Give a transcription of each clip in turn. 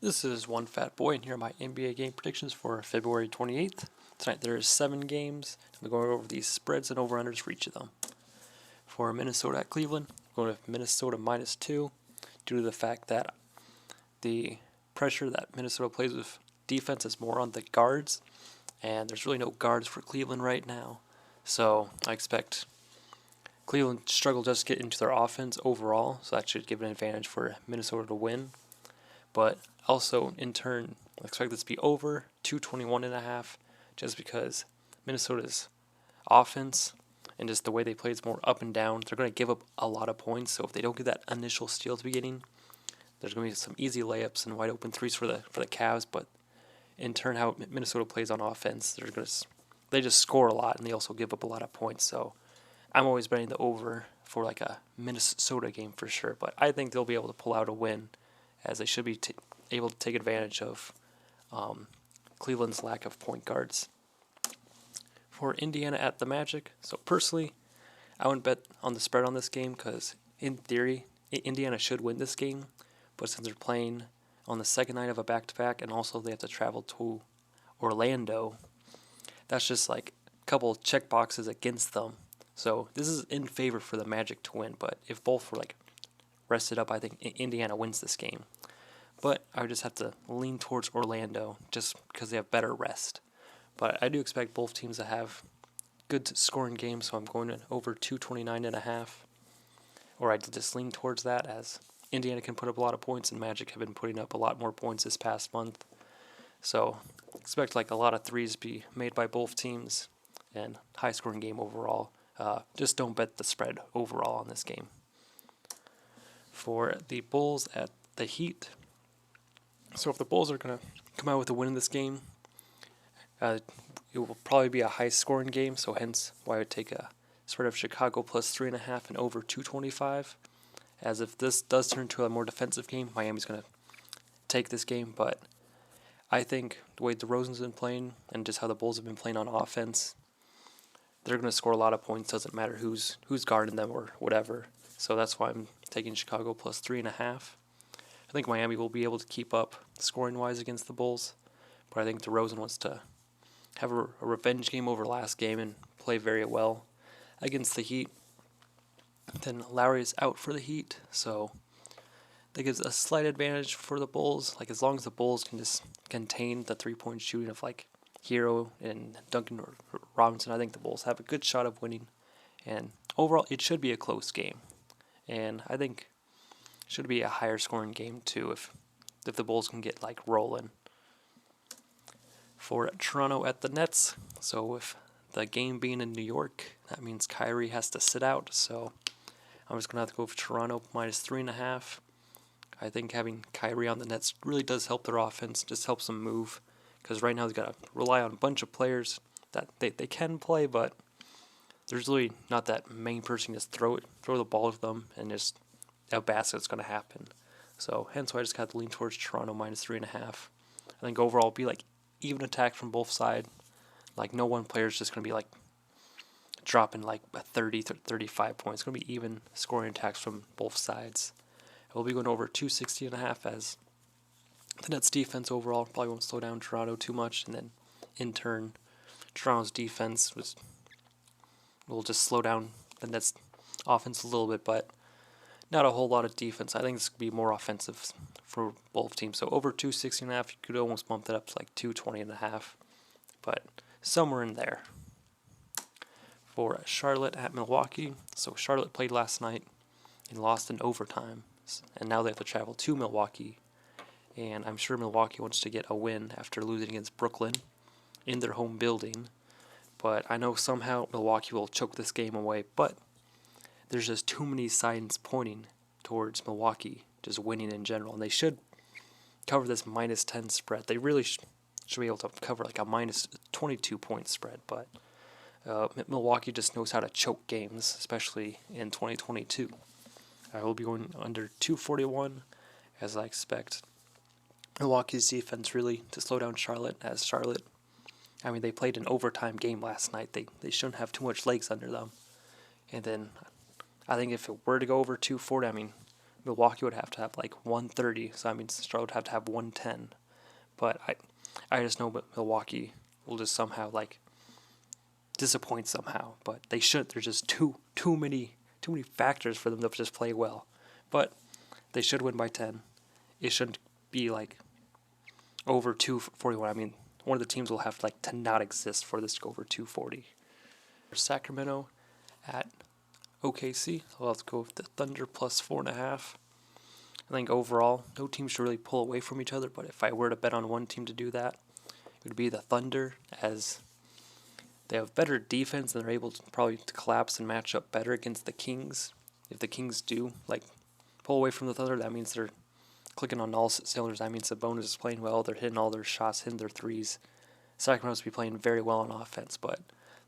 This is One Fat Boy, and here are my NBA game predictions for February 28th. Tonight there is 7 games. I'm going over these spreads and over-unders for each of them. For Minnesota at Cleveland, I'm going with Minnesota -2 due to the fact that the pressure that Minnesota plays with defense is more on the guards, and there's really no guards for Cleveland right now. So I expect Cleveland struggle just to get into their offense overall, so that should give an advantage for Minnesota to win. But also, in turn, I expect this to be over 221.5, just because Minnesota's offense and just the way they play is more up and down. They're going to give up a lot of points, so if they don't get that initial steal at the beginning, there's going to be some easy layups and wide open threes for the Cavs. But in turn, how Minnesota plays on offense, they just score a lot and they also give up a lot of points. So I'm always betting the over for like a Minnesota game for sure. But I think they'll be able to pull out a win, as they should be able to take advantage of Cleveland's lack of point guards. For Indiana at the Magic, so personally, I wouldn't bet on the spread on this game because, in theory, Indiana should win this game. But since they're playing on the second night of a back-to-back and also they have to travel to Orlando, that's just like a couple check boxes against them. So this is in favor for the Magic to win, but if both were like rested up, I think Indiana wins this game. But I would just have to lean towards Orlando just because they have better rest. But I do expect both teams to have good scoring games, so I'm going to over 229.5. Or I'd just lean towards that, as Indiana can put up a lot of points and Magic have been putting up a lot more points this past month. So expect like a lot of threes to be made by both teams and high scoring game overall. Just don't bet the spread overall on this game. For the Bulls at the Heat, so if the Bulls are going to come out with a win in this game, it will probably be a high-scoring game, so hence why I would take a spread of Chicago +3.5 and over 225. As if this does turn into a more defensive game, Miami's going to take this game, but I think the way DeRozan's been playing and just how the Bulls have been playing on offense, they're going to score a lot of points. Doesn't matter who's guarding them or whatever. So that's why I'm taking Chicago +3.5. I think Miami will be able to keep up scoring-wise against the Bulls, but I think DeRozan wants to have a revenge game over last game and play very well against the Heat. Then Lowry is out for the Heat, so that gives a slight advantage for the Bulls. Like, as long as the Bulls can just contain the three-point shooting of like Hero and Duncan or Robinson, I think the Bulls have a good shot of winning. And overall, it should be a close game. And I think it should be a higher scoring game too if the Bulls can get like rolling. For Toronto at the Nets, so with the game being in New York, that means Kyrie has to sit out. So I'm just going to have to go for Toronto -3.5. I think having Kyrie on the Nets really does help their offense, just helps them move. Because right now they've got to rely on a bunch of players that they can play, but there's really not that main person. Just throw the ball to them and just a basket's going to happen. So hence why I just got to lean towards Toronto -3.5. I think overall it'll be like even attack from both sides. Like no one player is just going to be like dropping like 30 to 35 points. It's going to be even scoring attacks from both sides. I will be going over 260.5, as the Nets defense overall probably won't slow down Toronto too much, and then in turn Toronto's defense will just slow down the Nets offense a little bit, but not a whole lot of defense. I think this could be more offensive for both teams. So over 260.5, you could almost bump that up to like 220.5, but somewhere in there. For Charlotte at Milwaukee, so Charlotte played last night and lost in overtime, and now they have to travel to Milwaukee, and I'm sure Milwaukee wants to get a win after losing against Brooklyn in their home building, but I know somehow Milwaukee will choke this game away, but there's just too many signs pointing towards Milwaukee just winning in general, and they should cover this -10 spread. They really should be able to cover like a -22 point spread, but Milwaukee just knows how to choke games, especially in 2022. I will be going under 241, as I expect Milwaukee's defense really to slow down Charlotte, as Charlotte, I mean, they played an overtime game last night. They shouldn't have too much legs under them. And then I think if it were to go over 240, I mean, Milwaukee would have to have like 130, so that means Charlotte would have to have 110. But I just know that Milwaukee will just somehow like disappoint somehow. But they should. There's just too many factors for them to just play well. But they should win by 10. It shouldn't be like over 241. I mean, one of the teams will have like to not exist for this to go over 240. Sacramento at OKC. I'll have to go with the Thunder plus 4.5. I think overall, no team should really pull away from each other, but if I were to bet on one team to do that, it would be the Thunder, as they have better defense and they're able to probably to collapse and match up better against the Kings. If the Kings do like pull away from the Thunder, that means they're clicking on all cylinders. That means Sabonis is playing well. They're hitting all their shots, hitting their threes. Sacramento's be playing very well on offense, but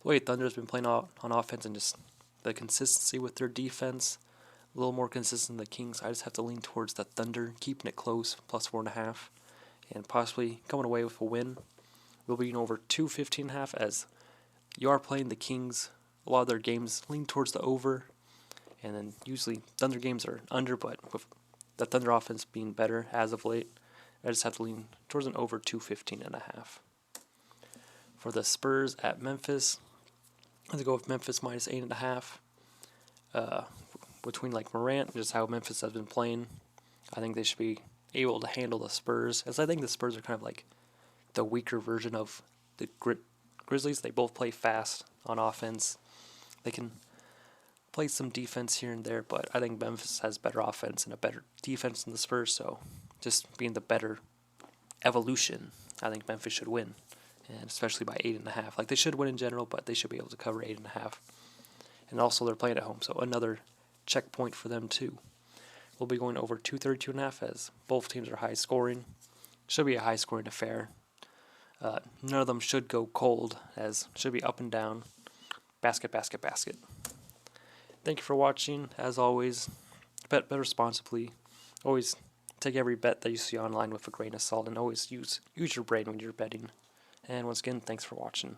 the way Thunder's been playing on offense and just the consistency with their defense, a little more consistent than the Kings. I just have to lean towards the Thunder, keeping it close, plus 4.5, and possibly coming away with a win. We'll be over 215.5, as you are playing the Kings. A lot of their games lean towards the over, and then usually Thunder games are under, but with the Thunder offense being better as of late, I just have to lean towards an over 215.5. For the Spurs at Memphis, I'm going to go with Memphis minus 8.5. Between like Morant and just how Memphis has been playing, I think they should be able to handle the Spurs, as I think the Spurs are kind of like the weaker version of the Grizzlies. They both play fast on offense. They can play some defense here and there, but I think Memphis has better offense and a better defense than the Spurs, so just being the better evolution, I think Memphis should win, and especially by 8.5. Like, they should win in general, but they should be able to cover 8.5. And also they're playing at home, so another checkpoint for them too. We'll be going over 232.5, as both teams are high scoring. Should be a high scoring affair. None of them should go cold, as should be up and down. Basket, basket, basket. Thank you for watching. As always, bet responsibly. Always take every bet that you see online with a grain of salt, and always use your brain when you're betting. And once again, thanks for watching.